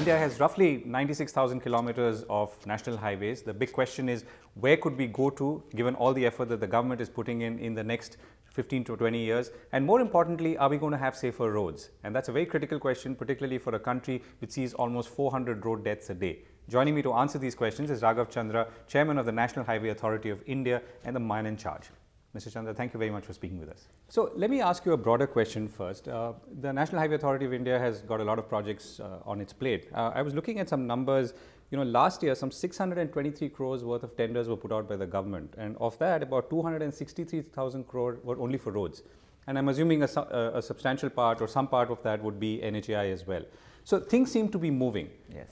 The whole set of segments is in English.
India has roughly 96,000 kilometers of national highways. The big question is, where could we go to, given all the effort that the government is putting in the next 15 to 20 years? And more importantly, are we going to have safer roads? And that's a very critical question, particularly for a country which sees almost 400 road deaths a day. Joining me to answer these questions is Raghav Chandra, Chairman of the National Highway Authority of India and the man in charge. Mr. Chandra, thank you very much for speaking with us. So let me ask you a broader question first. The National Highway Authority of India has got a lot of projects on its plate. I was looking at some numbers. Last year, some 623 crores worth of tenders were put out by the government. And of that, about 263,000 crore were only for roads. And I'm assuming a substantial part or some part of that would be NHAI as well. So things seem to be moving. Yes.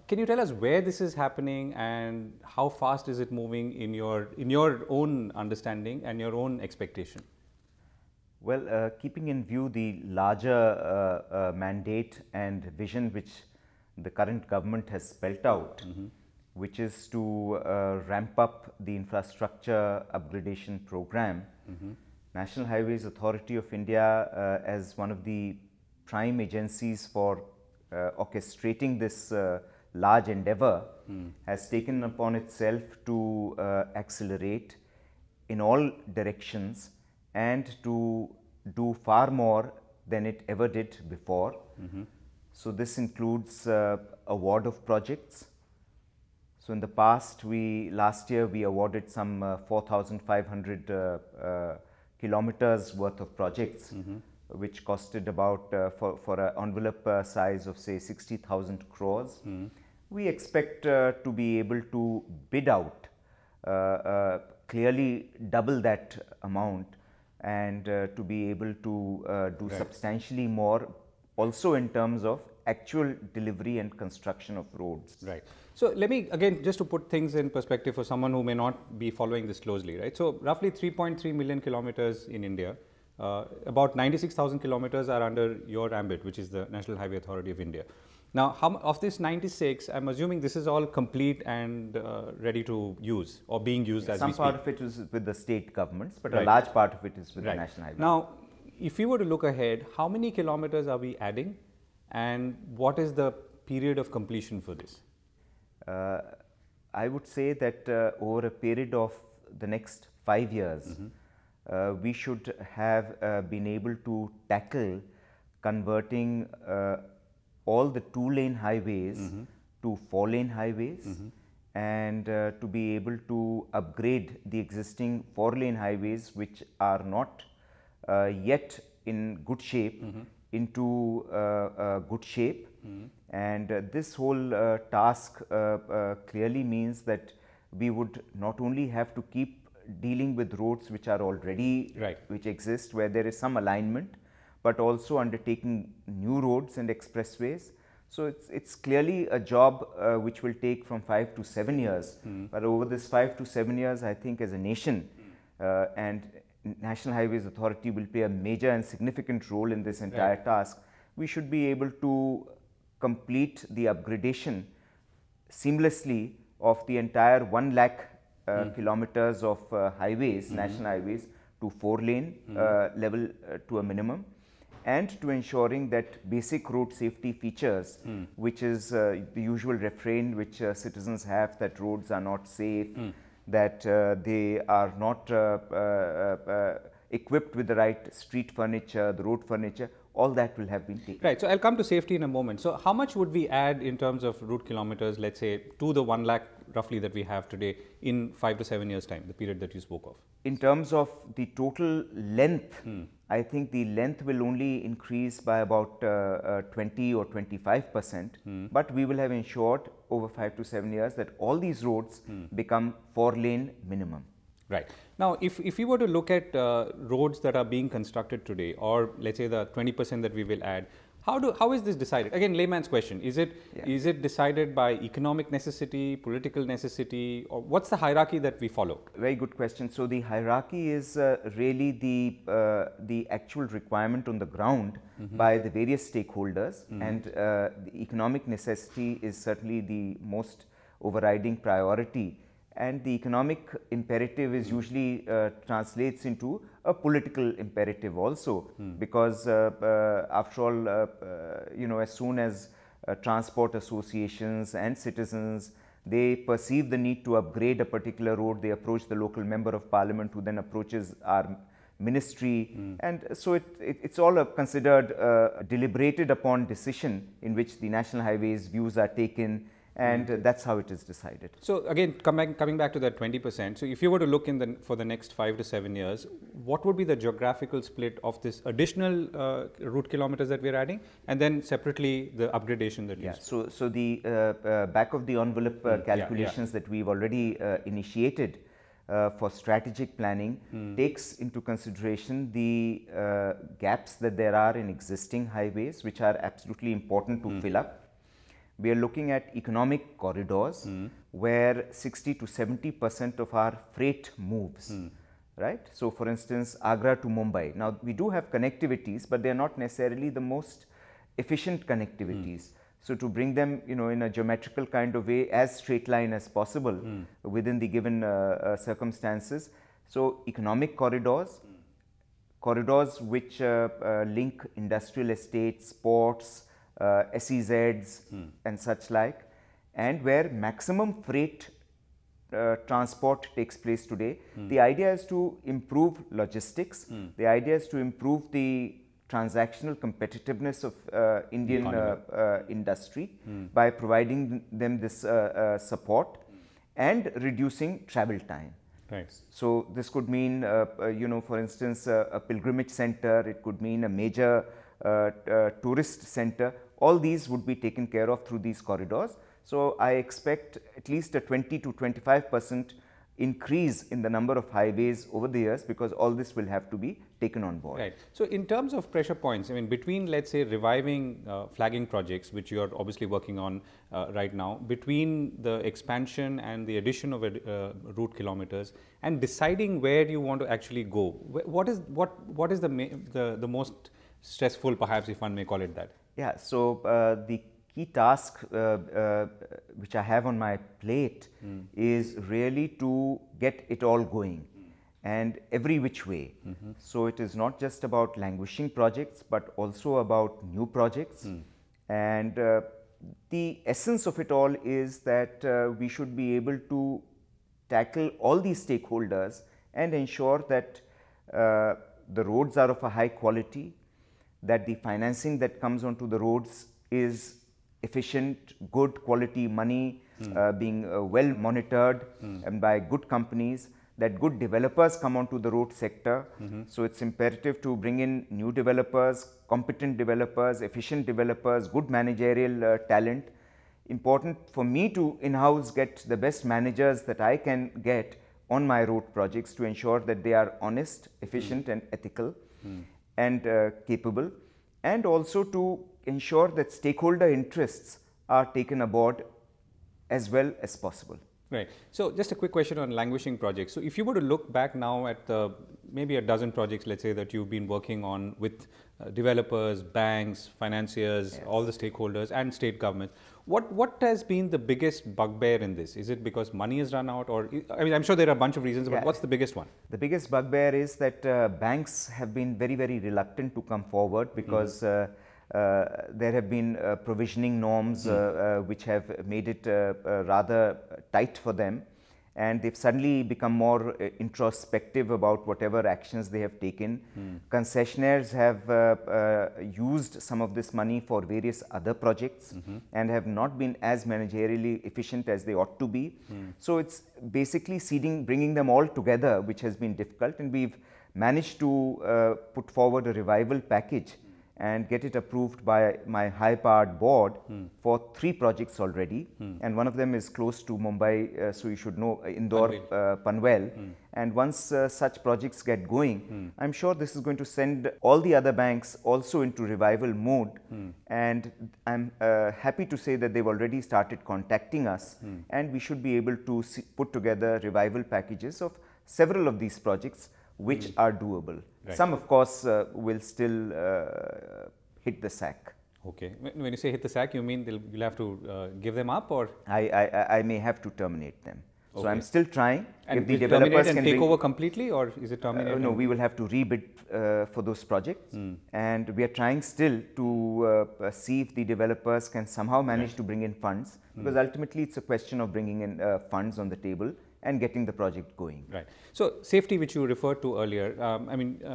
Can you tell us where this is happening and how fast is it moving in your own understanding and your own expectation? Well, keeping in view the larger mandate and vision which the current government has spelt out, which is to ramp up the infrastructure upgradation program, National Highways Authority of India as one of the prime agencies for orchestrating this large endeavor has taken upon itself to accelerate in all directions and to do far more than it ever did before. So this includes award of projects. So in the past, last year we awarded some 4,500 kilometers worth of projects, which costed about for an envelope size of say 60,000 crores. We expect to be able to bid out clearly double that amount and to be able to do substantially more also in terms of actual delivery and construction of roads. Right. So let me again, just to put things in perspective for someone who may not be following this closely, right? So roughly 3.3 million kilometers in India. About 96,000 kilometers are under your ambit, which is the National Highway Authority of India. Now, of this 96, I'm assuming this is all complete and ready to use or being used as we speak. Some part of it is with the state governments, but a large part of it is with the National Highway. Now, if you were to look ahead, how many kilometers are we adding and what is the period of completion for this? I would say that over a period of the next 5 years, we should have been able to tackle converting all the 2-lane highways to 4-lane highways and to be able to upgrade the existing 4-lane highways which are not yet in good shape into good shape. And this whole task clearly means that we would not only have to keep dealing with roads which are already which exist where there is some alignment, but also undertaking new roads and expressways. So it's clearly a job which will take from 5 to 7 years. But over this 5 to 7 years, I think as a nation and National Highways Authority will play a major and significant role in this entire task. We should be able to complete the upgradation seamlessly of the entire 1 lakh kilometers of highways, national highways, to 4-lane level to a minimum, and to ensuring that basic road safety features, which is the usual refrain which citizens have, that roads are not safe, that they are not equipped with the right street furniture, the road furniture, all that will have been taken. Right. So I'll come to safety in a moment. So how much would we add in terms of route kilometers, let's say, to the 1 lakh roughly that we have today in 5 to 7 years time, the period that you spoke of? In terms of the total length, I think the length will only increase by about 20 or 25%, but we will have ensured over 5 to 7 years that all these roads become 4-lane minimum. Right. Now, if we were to look at roads that are being constructed today, or let's say the 20% that we will add, how is this decided? Again, layman's question. Is it decided by economic necessity, political necessity, or what's the hierarchy that we follow? Very good question. So the hierarchy is really the actual requirement on the ground by the various stakeholders, and the economic necessity is certainly the most overriding priority. And the economic imperative is usually translates into a political imperative also, because after all, as soon as transport associations and citizens. They perceive the need to upgrade a particular road. They approach the local member of parliament, who then approaches our ministry. And so it's all considered a deliberated upon decision in which the National Highways views are taken, and that's how it is decided. So again, coming back to that 20%, so if you were to look for the next 5 to 7 years, what would be the geographical split of this additional route kilometers that we're adding, and then separately the upgradation that you spoke? So the back of the envelope calculations that we've already initiated for strategic planning takes into consideration the gaps that there are in existing highways, which are absolutely important to fill up. We are looking at economic corridors where 60 to 70% of our freight moves, right? So for instance, Agra to Mumbai. Now we do have connectivities, but they are not necessarily the most efficient connectivities. So to bring them, in a geometrical kind of way, as straight line as possible within the given circumstances. So economic corridors, corridors which link industrial estates, ports, SEZs and such like, and where maximum freight transport takes place today. The idea is to improve logistics. The idea is to improve the transactional competitiveness of Indian industry by providing them this support and reducing travel time. Right. So this could mean, for instance, a pilgrimage center. It could mean a major tourist center. All these would be taken care of through these corridors. So I expect at least a 20 to 25% increase in the number of highways over the years, because all this will have to be taken on board. Right. So in terms of pressure points, I mean, between, let's say, reviving flagging projects, which you are obviously working on right now, between the expansion and the addition of route kilometers, and deciding where you want to actually go, what is the most stressful, perhaps, if one may call it that? Yeah. So the key task which I have on my plate is really to get it all going and every which way. So it is not just about languishing projects, but also about new projects. And the essence of it all is that we should be able to tackle all these stakeholders and ensure that the roads are of a high quality, that the financing that comes onto the roads is efficient, good quality money, being well monitored and by good companies, that good developers come onto the road sector. So it's imperative to bring in new developers, competent developers, efficient developers, good managerial talent. Important for me to in-house get the best managers that I can get on my road projects to ensure that they are honest, efficient and ethical and capable, and also to ensure that stakeholder interests are taken aboard as well as possible. Right. So just a quick question on languishing projects. So if you were to look back now at maybe a dozen projects, let's say, that you've been working on with developers, banks, financiers, all the stakeholders and state governments, what has been the biggest bugbear in this? Is it because money has run out, or, I mean, I'm sure there are a bunch of reasons, but what's the biggest one? The biggest bugbear is that banks have been very, very reluctant to come forward, because there have been provisioning norms which have made it rather tight for them, and they've suddenly become more introspective about whatever actions they have taken. Concessionaires have used some of this money for various other projects and have not been as managerially efficient as they ought to be. So it's basically bringing them all together, which has been difficult, and we've managed to put forward a revival package and get it approved by my high-powered board for 3 projects already, and one of them is close to Mumbai, so you should know, Indore, Panvel. And once such projects get going, I'm sure this is going to send all the other banks also into revival mode, and I'm happy to say that they've already started contacting us, and we should be able to put together revival packages of several of these projects which are doable. Right. Some, of course, will still hit the sack. Okay. When you say hit the sack, you mean you'll have to give them up, or? I may have to terminate them. So I'm still trying. And if the will developers terminate and can take bring, over completely, or is it terminated? no, we will have to rebid for those projects, and we are trying still to see if the developers can somehow manage to bring in funds, because ultimately it's a question of bringing in funds on the table and getting the project going. Right. So safety, which you referred to earlier, I mean, the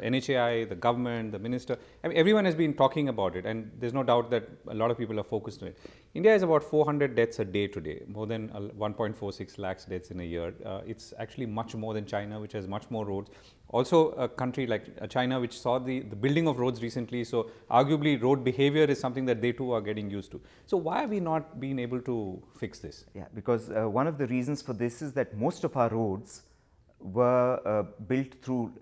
NHAI, the government, the minister, I mean, everyone has been talking about it, and there's no doubt that a lot of people are focused on it. India has about 400 deaths a day today, more than 1.46 lakhs deaths in a year. It's actually much more than China, which has much more roads. Also, a country like China, which saw the building of roads recently, so arguably road behavior is something that they too are getting used to. So why have we not been able to fix this? Yeah, because one of the reasons for this is that most of our roads were built through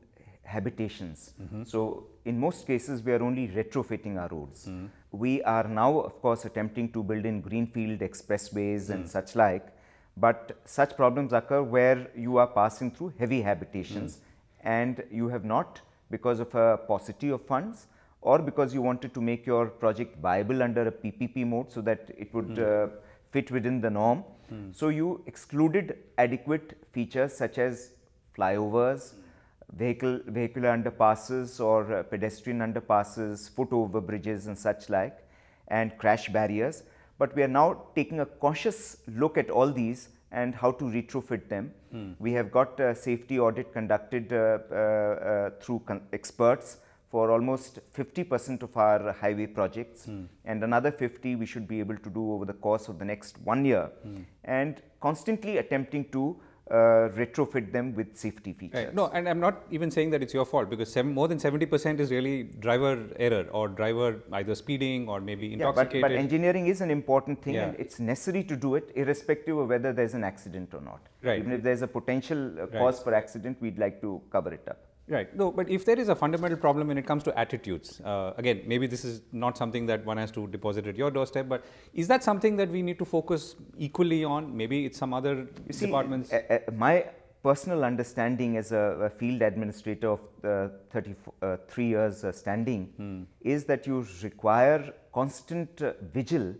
habitations. So in most cases, we are only retrofitting our roads. We are now, of course, attempting to build in greenfield expressways and such like, but such problems occur where you are passing through heavy habitations and you have not, because of a paucity of funds or because you wanted to make your project viable under a PPP mode so that it would fit within the norm. So you excluded adequate features such as flyovers, vehicular underpasses or pedestrian underpasses, foot over bridges and such like, and crash barriers. But we are now taking a cautious look at all these and how to retrofit them. We have got a safety audit conducted through experts for almost 50% of our highway projects, and another 50 we should be able to do over the course of the next 1 year, and constantly attempting to retrofit them with safety features. Right. No, and I'm not even saying that it's your fault, because more than 70% is really driver error or driver either speeding or maybe intoxicated. But engineering is an important thing, and it's necessary to do it irrespective of whether there's an accident or not. Right. Even if there's a potential cause for accident, we'd like to cover it up. Right. No, but if there is a fundamental problem when it comes to attitudes, again, maybe this is not something that one has to deposit at your doorstep, but is that something that we need to focus equally on? Maybe it's some other departments? My personal understanding as a field administrator of 33 years standing is that you require constant vigil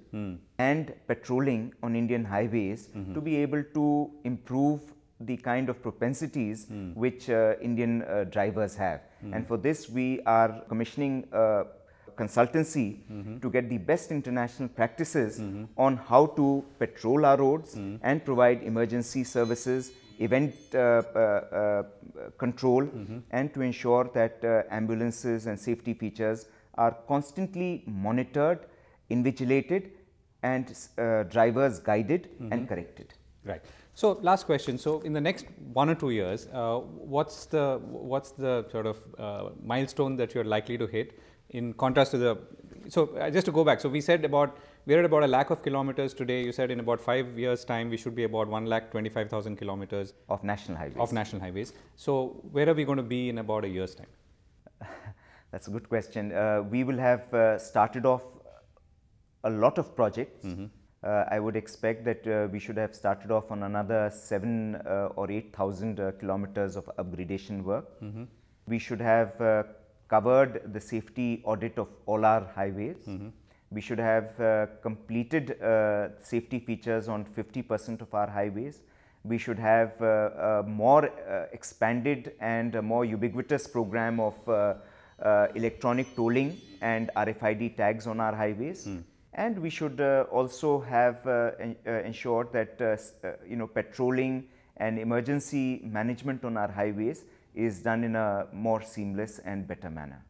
and patrolling on Indian highways to be able to improve the kind of propensities which Indian drivers have. And for this, we are commissioning a consultancy to get the best international practices on how to patrol our roads and provide emergency services, event control, and to ensure that ambulances and safety features are constantly monitored, invigilated, and drivers guided and corrected. Right. So last question. So in the next 1 or 2 years, what's the sort of milestone that you're likely to hit in contrast to the? So just to go back. So we're at about 1 lakh of kilometers today. You said in about 5 years' time we should be about 1,25,000 kilometers of national highways. So where are we going to be in about a year's time? That's a good question. We will have started off a lot of projects. I would expect that we should have started off on another 7,000 or 8,000 kilometers of upgradation work. We should have covered the safety audit of all our highways. We should have completed safety features on 50% of our highways. We should have a more expanded and a more ubiquitous program of electronic tolling and RFID tags on our highways. And we should also have ensured that patrolling and emergency management on our highways is done in a more seamless and better manner.